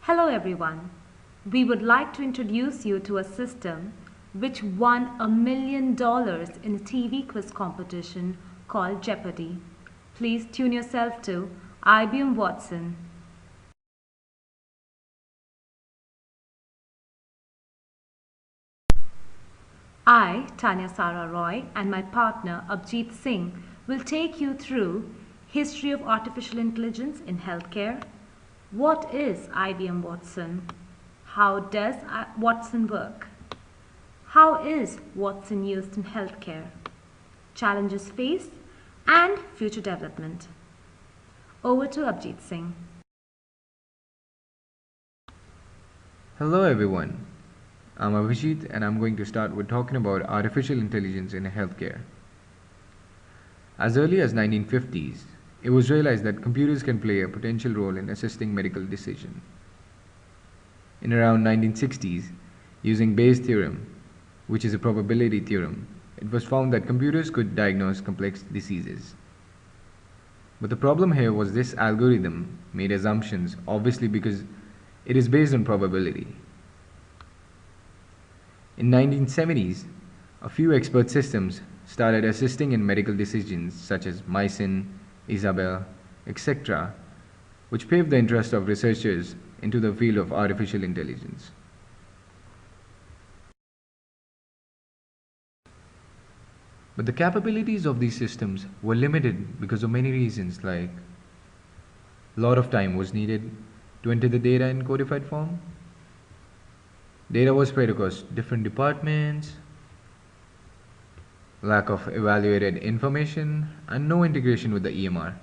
Hello everyone. We would like to introduce you to a system which won $1 million in a TV quiz competition called Jeopardy! Please tune yourself to Ibm Watson. I, Taniya Sara Roy, and my partner Abhijeeth Singh will take you through history of artificial intelligence in healthcare. What is IBM Watson? How does Watson work? How is Watson used in healthcare? Challenges faced and future development. Over to Abhijeeth Singh. Hello everyone, I'm Abhijeeth and I'm going to start with talking about artificial intelligence in healthcare. As early as 1950s, it was realized that computers can play a potential role in assisting medical decision. In around 1960s, using Bayes' theorem, which is a probability theorem, it was found that computers could diagnose complex diseases. But the problem here was this algorithm made assumptions, obviously because it is based on probability. In 1970s, a few expert systems started assisting in medical decisions such as Mycin, Isabel, etc., which paved the interest of researchers into the field of artificial intelligence. But the capabilities of these systems were limited because of many reasons, like a lot of time was needed to enter the data in codified form. Data was spread across different departments, lack of evaluated information, and no integration with the EMR.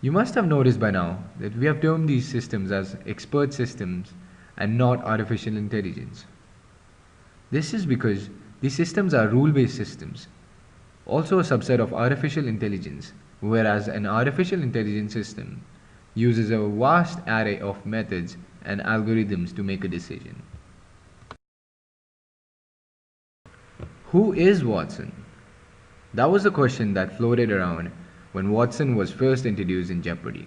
You must have noticed by now that we have termed these systems as expert systems and not artificial intelligence. This is because these systems are rule-based systems, also a subset of artificial intelligence, whereas an artificial intelligence system uses a vast array of methods and algorithms to make a decision. Who is Watson? That was the question that floated around when Watson was first introduced in Jeopardy!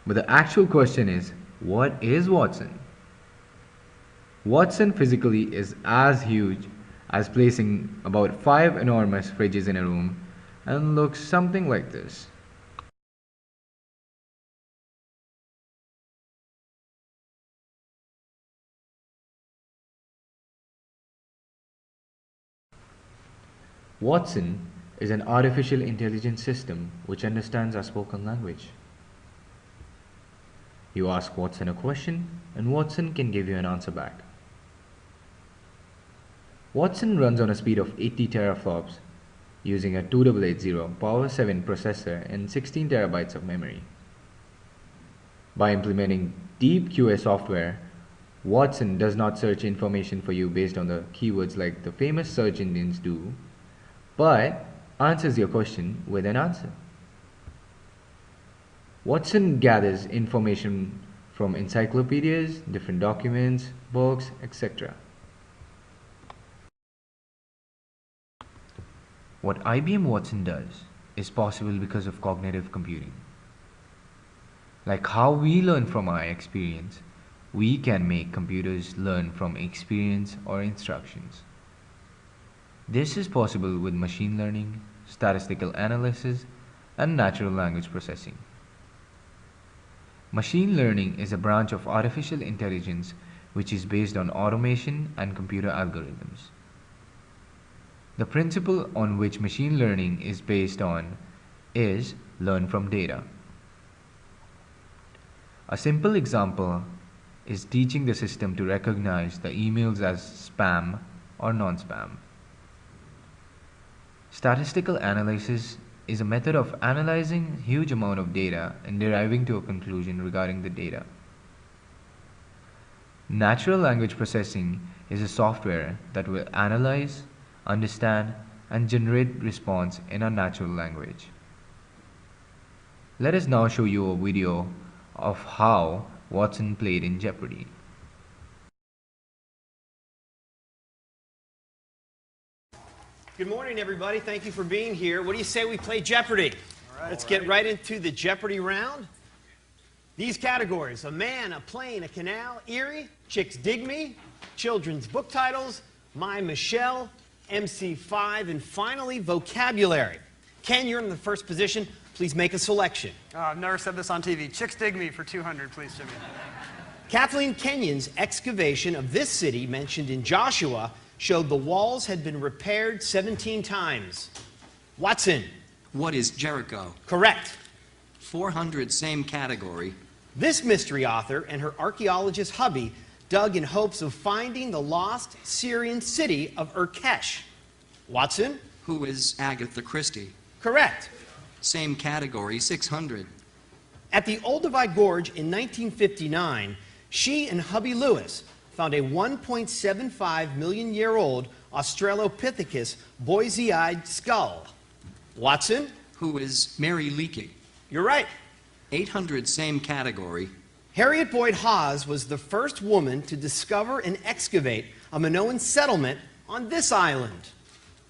But the actual question is, what is Watson? Watson physically is as huge as placing about 5 enormous fridges in a room and looks something like this. Watson is an artificial intelligence system which understands our spoken language. You ask Watson a question and Watson can give you an answer back. Watson runs on a speed of 80 teraflops using a 2880 Power 7 processor and 16 terabytes of memory. By implementing deep QA software, Watson does not search information for you based on the keywords like the famous search engines do, but answers your question with an answer. Watson gathers information from encyclopedias, different documents, books, etc. What IBM Watson does is possible because of cognitive computing. Like how we learn from our experience, we can make computers learn from experience or instructions. This is possible with machine learning, statistical analysis, and natural language processing. Machine learning is a branch of artificial intelligence which is based on automation and computer algorithms. The principle on which machine learning is based on is learn from data. A simple example is teaching the system to recognize the emails as spam or non-spam. Statistical analysis is a method of analyzing a huge amount of data and deriving to a conclusion regarding the data. Natural language processing is a software that will analyze, understand, and generate response in a natural language. Let us now show you a video of how Watson played in Jeopardy! Good morning, everybody. Thank you for being here. What do you say we play Jeopardy! All right, Let's get right into the Jeopardy round. These categories: a man, a plane, a canal, Erie, Chicks Dig Me, children's book titles, My Michelle, MC5, and finally vocabulary. Ken, you're in the first position. Please make a selection. I've never said this on TV. Chicks Dig Me for 200, please, Jimmy. Kathleen Kenyon's excavation of this city, mentioned in Joshua, showed the walls had been repaired 17 times. Watson. What is Jericho? Correct. 400, same category. This mystery author and her archaeologist hubby dug in hopes of finding the lost Syrian city of Urkesh. Watson. Who is Agatha Christie? Correct. Same category, 600. At the Olduvai Gorge in 1959, she and hubby Lewis found a 1.75 million year old Australopithecus Boise-eyed skull. Watson. Who is Mary Leakey? You're right. 800, same category. Harriet Boyd Hawes was the first woman to discover and excavate a Minoan settlement on this island.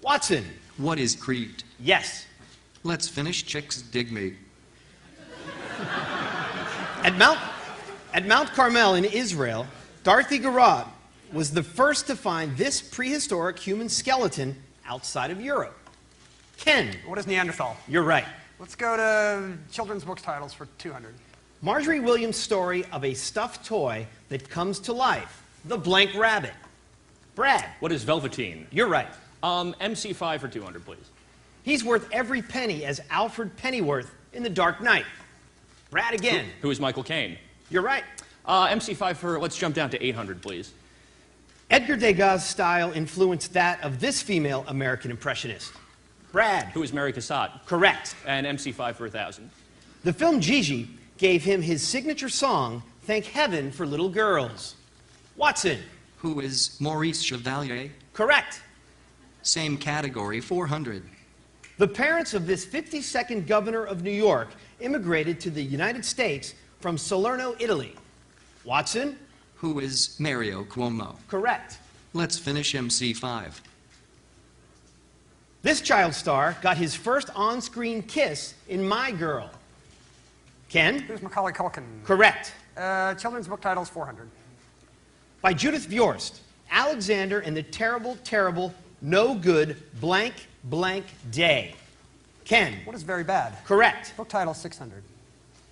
Watson. What is Crete? Yes. Let's finish Chicks Dig Me. At Mount Carmel in Israel, Dorothy Garrod was the first to find this prehistoric human skeleton outside of Europe. Ken. What is Neanderthal? You're right. Let's go to children's book titles for 200. Marjorie Williams' story of a stuffed toy that comes to life, the blank rabbit. Brad. What is Velveteen? You're right. MC5 for 200, please. He's worth every penny as Alfred Pennyworth in The Dark Knight. Brad again. Who is Michael Caine? You're right. MC5 for, let's jump down to 800, please. Edgar Degas' style influenced that of this female American impressionist. Brad. Who is Mary Cassatt? Correct. And MC5 for 1,000. The film Gigi gave him his signature song, Thank Heaven for Little Girls. Watson. Who is Maurice Chevalier? Correct. Same category, 400. The parents of this 52nd governor of New York immigrated to the United States from Salerno, Italy. Watson. Who is Mario Cuomo? Correct. Let's finish MC5. This child star got his first on-screen kiss in My Girl. Ken. Who's Macaulay Culkin? Correct. Children's book titles 400. By Judith Viorst, Alexander and the Terrible, Terrible, No Good, Blank, Blank Day. Ken. What is Very Bad? Correct. Book title 600.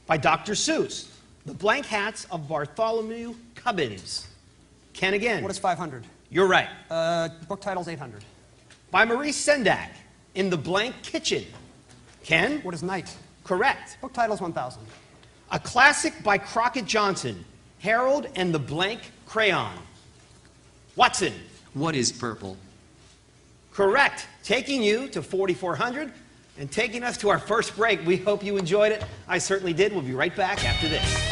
By Dr. Seuss, The Blank Hats of Bartholomew Cubbins. Ken again. What is 500? You're right. Book titles 800. By Maurice Sendak, In the Blank Kitchen. Ken. What is Night? Correct. Book titles 1000. A classic by Crockett Johnson, Harold and the Blank Crayon. Watson. What is Purple? Correct. Taking you to 4,400 and taking us to our first break. We hope you enjoyed it. I certainly did. We'll be right back after this.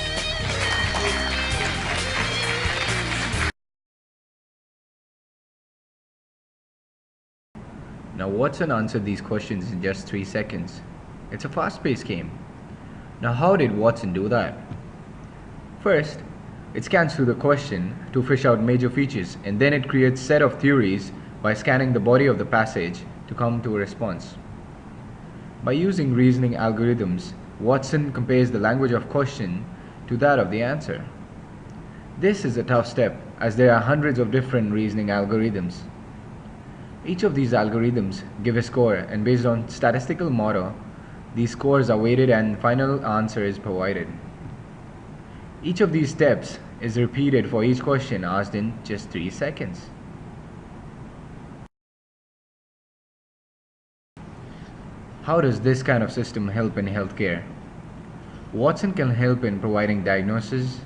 Now Watson answered these questions in just 3 seconds. It's a fast-paced game. Now how did Watson do that? First, it scans through the question to fish out major features, and then it creates a set of theories by scanning the body of the passage to come to a response. By using reasoning algorithms, Watson compares the language of question to that of the answer. This is a tough step, as there are hundreds of different reasoning algorithms. Each of these algorithms give a score, and based on statistical model, these scores are weighted and final answer is provided. Each of these steps is repeated for each question asked in just 3 seconds. How does this kind of system help in healthcare? Watson can help in providing diagnosis,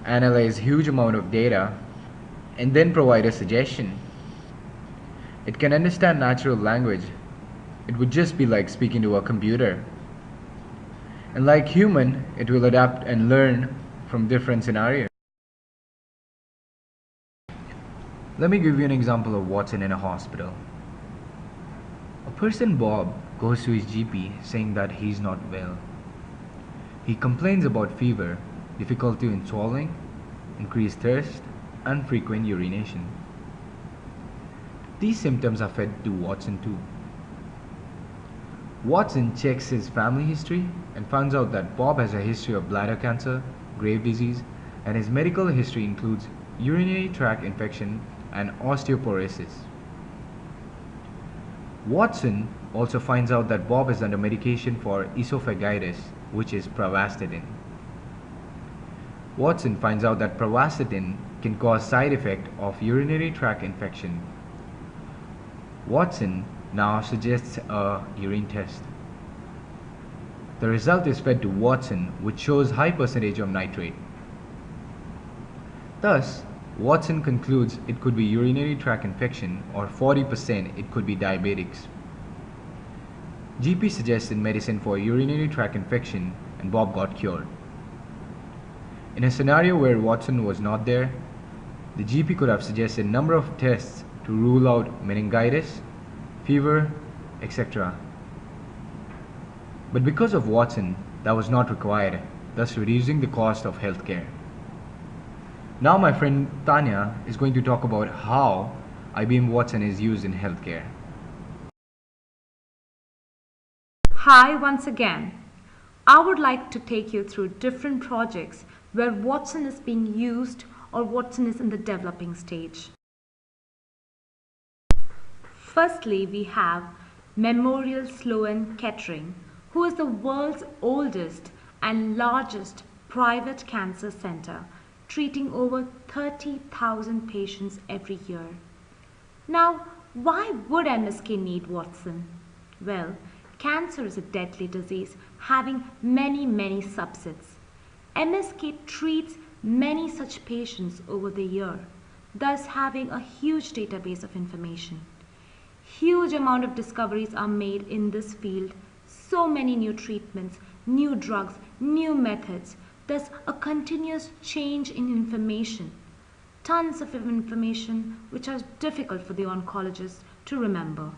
analyze huge amount of data, and then provide a suggestion. It can understand natural language. It would just be like speaking to a computer. And like human, it will adapt and learn from different scenarios. Let me give you an example of Watson in a hospital. A person, Bob, goes to his GP saying that he's not well. He complains about fever, difficulty in swallowing, increased thirst, and frequent urination. These symptoms are fed to Watson too. Watson checks his family history and finds out that Bob has a history of bladder cancer, grave disease, and his medical history includes urinary tract infection and osteoporosis. Watson also finds out that Bob is under medication for esophagitis, which is pravastatin. Watson finds out that pravastatin can cause side effect of urinary tract infection. Watson now suggests a urine test. The result is fed to Watson, which shows high percentage of nitrate. Thus, Watson concludes it could be urinary tract infection, or 40% it could be diabetics. GP suggested medicine for urinary tract infection and Bob got cured. In a scenario where Watson was not there, the GP could have suggested a number of tests to rule out meningitis, fever, etc. But because of Watson, that was not required, thus reducing the cost of healthcare. Now my friend Taniya is going to talk about how IBM Watson is used in healthcare. Hi once again. I would like to take you through different projects where Watson is being used or Watson is in the developing stage. Firstly, we have Memorial Sloan Kettering, who is the world's oldest and largest private cancer center, treating over 30,000 patients every year. Now, why would MSK need Watson? Well, cancer is a deadly disease having many subsets. MSK treats many such patients over the year, thus having a huge database of information. Huge amount of discoveries are made in this field, so many new treatments, new drugs, new methods, thus a continuous change in information. Tons of information which are difficult for the oncologist to remember.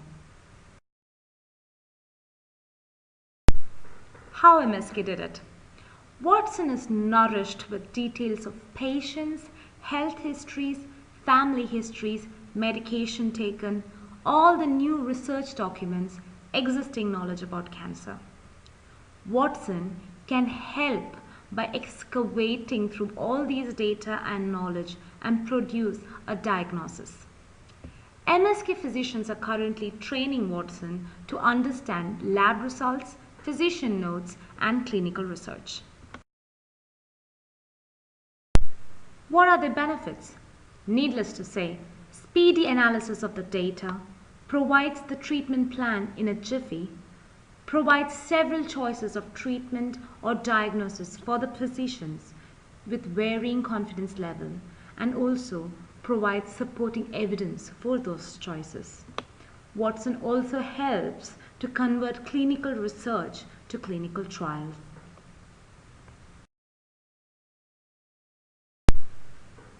How MSK did it? Watson is nourished with details of patients, health histories, family histories, medication taken, all the new research documents, existing knowledge about cancer. Watson can help by excavating through all these data and knowledge and produce a diagnosis. MSK physicians are currently training Watson to understand lab results, physician notes, and clinical research. What are the benefits? Needless to say, speedy analysis of the data, provides the treatment plan in a jiffy, provides several choices of treatment or diagnosis for the physicians with varying confidence level, and also provides supporting evidence for those choices. Watson also helps to convert clinical research to clinical trials.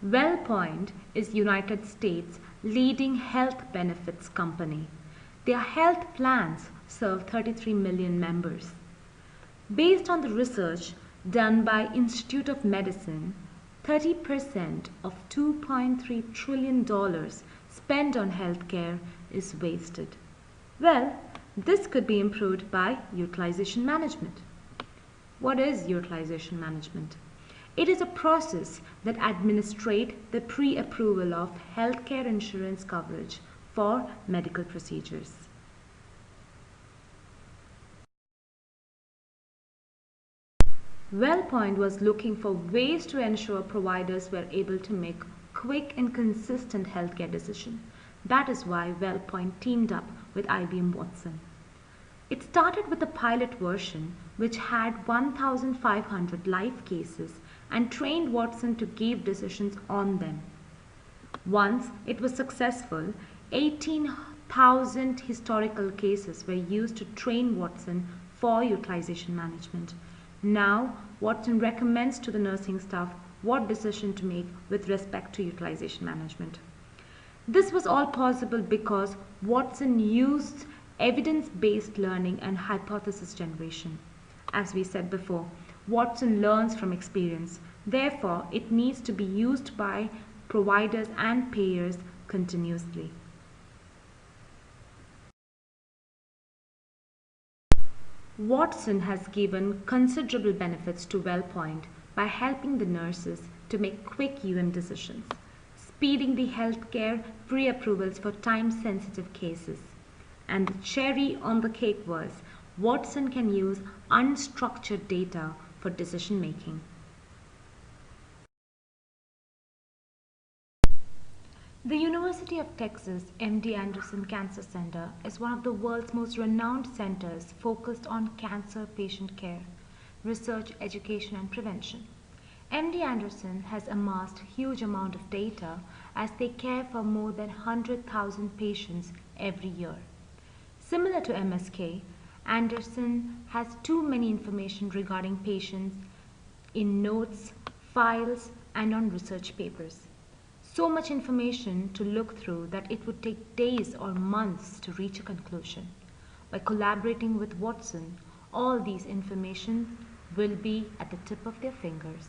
WellPoint is United States' leading health benefits company. Their health plans serve 33 million members. Based on the research done by Institute of Medicine, 30% of $2.3 trillion spent on healthcare is wasted. Well, this could be improved by utilization management. What is utilization management? It is a process that administrates the pre-approval of healthcare insurance coverage for medical procedures. WellPoint was looking for ways to ensure providers were able to make quick and consistent healthcare decisions. That is why WellPoint teamed up with IBM Watson. It started with a pilot version which had 1,500 live cases and trained Watson to give decisions on them. Once it was successful, 18,000 historical cases were used to train Watson for utilization management. Now, Watson recommends to the nursing staff what decision to make with respect to utilization management. This was all possible because Watson used evidence-based learning and hypothesis generation. As we said before, Watson learns from experience. Therefore, it needs to be used by providers and payers continuously. Watson has given considerable benefits to WellPoint by helping the nurses to make quick decisions, speeding the healthcare pre-approvals for time-sensitive cases. And the cherry on the cake was Watson can use unstructured data for decision making. The University of Texas MD Anderson Cancer Center is one of the world's most renowned centers focused on cancer patient care, research, education, and prevention. MD Anderson has amassed huge amount of data as they care for more than 100,000 patients every year. Similar to MSK, Anderson has too many information regarding patients in notes, files, and on research papers. So much information to look through that it would take days or months to reach a conclusion. By collaborating with Watson, all these information will be at the tip of their fingers.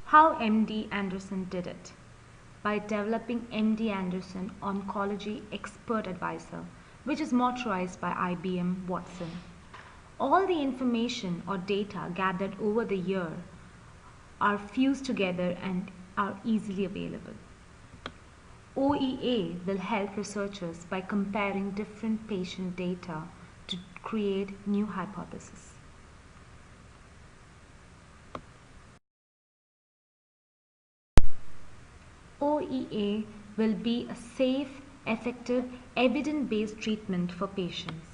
How MD Anderson did it? By developing MD Anderson Oncology Expert Advisor, which is motorized by IBM Watson. All the information or data gathered over the year are fused together and are easily available. OEA will help researchers by comparing different patient data to create new hypotheses. OEA will be a safe, effective, evidence-based treatment for patients.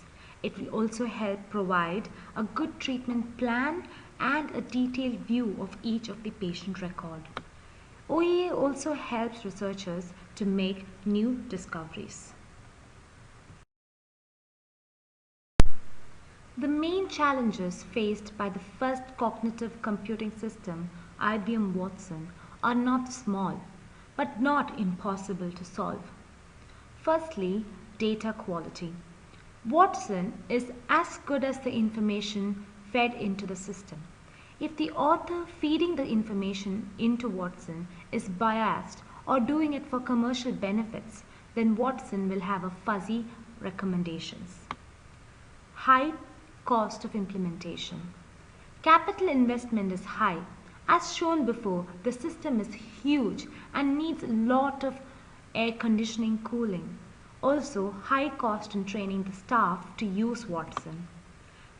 It will also help provide a good treatment plan and a detailed view of each of the patient record. OEA also helps researchers to make new discoveries. The main challenges faced by the first cognitive computing system, IBM Watson, are not small, but not impossible to solve. Firstly, data quality. Watson is as good as the information fed into the system. If the author feeding the information into Watson is biased or doing it for commercial benefits, then Watson will have a fuzzy recommendations. High cost of implementation. Capital investment is high. As shown before, the system is huge and needs a lot of air conditioning cooling. Also, high cost in training the staff to use Watson.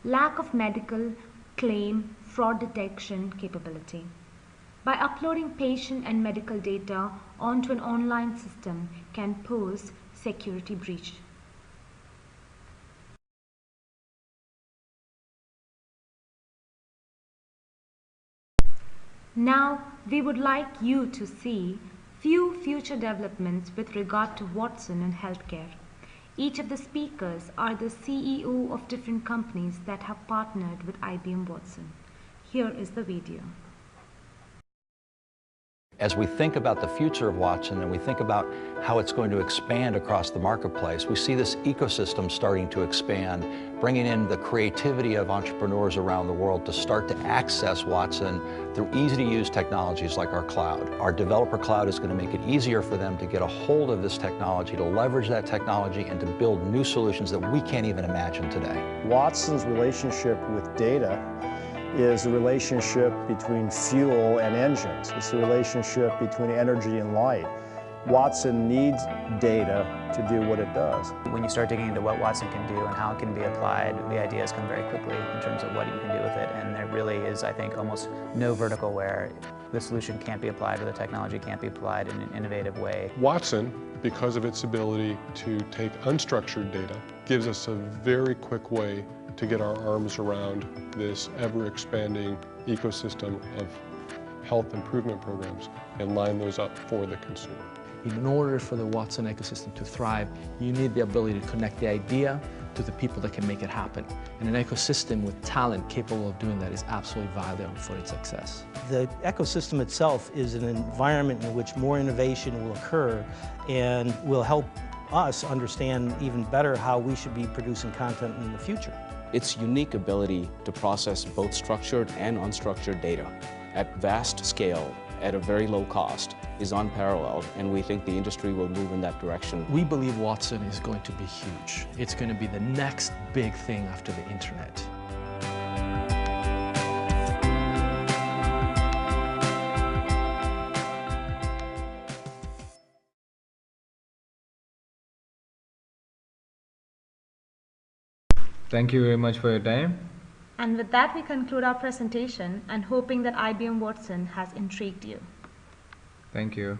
Lack of medical claim fraud detection capability. By uploading patient and medical data onto an online system can pose security breach. Now, we would like you to see few future developments with regard to Watson and healthcare. Each of the speakers are the CEO of different companies that have partnered with IBM Watson. Here is the video. As we think about the future of Watson and we think about how it's going to expand across the marketplace, we see this ecosystem starting to expand, bringing in the creativity of entrepreneurs around the world to start to access Watson through easy-to-use technologies like our cloud. Our developer cloud is going to make it easier for them to get a hold of this technology, to leverage that technology, and to build new solutions that we can't even imagine today. Watson's relationship with data is a relationship between fuel and engines. It's a relationship between energy and light. Watson needs data to do what it does. When you start digging into what Watson can do and how it can be applied, the ideas come very quickly in terms of what you can do with it. And there really is, I think, almost no vertical where the solution can't be applied or the technology can't be applied in an innovative way. Watson, because of its ability to take unstructured data, gives us a very quick way to get our arms around this ever-expanding ecosystem of health improvement programs and line those up for the consumer. In order for the Watson ecosystem to thrive, you need the ability to connect the idea to the people that can make it happen. And an ecosystem with talent capable of doing that is absolutely vital for its success. The ecosystem itself is an environment in which more innovation will occur and will help us understand even better how we should be producing content in the future. Its unique ability to process both structured and unstructured data at vast scale at a very low cost is unparalleled, and we think the industry will move in that direction. We believe Watson is going to be huge. It's going to be the next big thing after the internet. Thank you very much for your time. And with that, we conclude our presentation and hoping that IBM Watson has intrigued you. Thank you.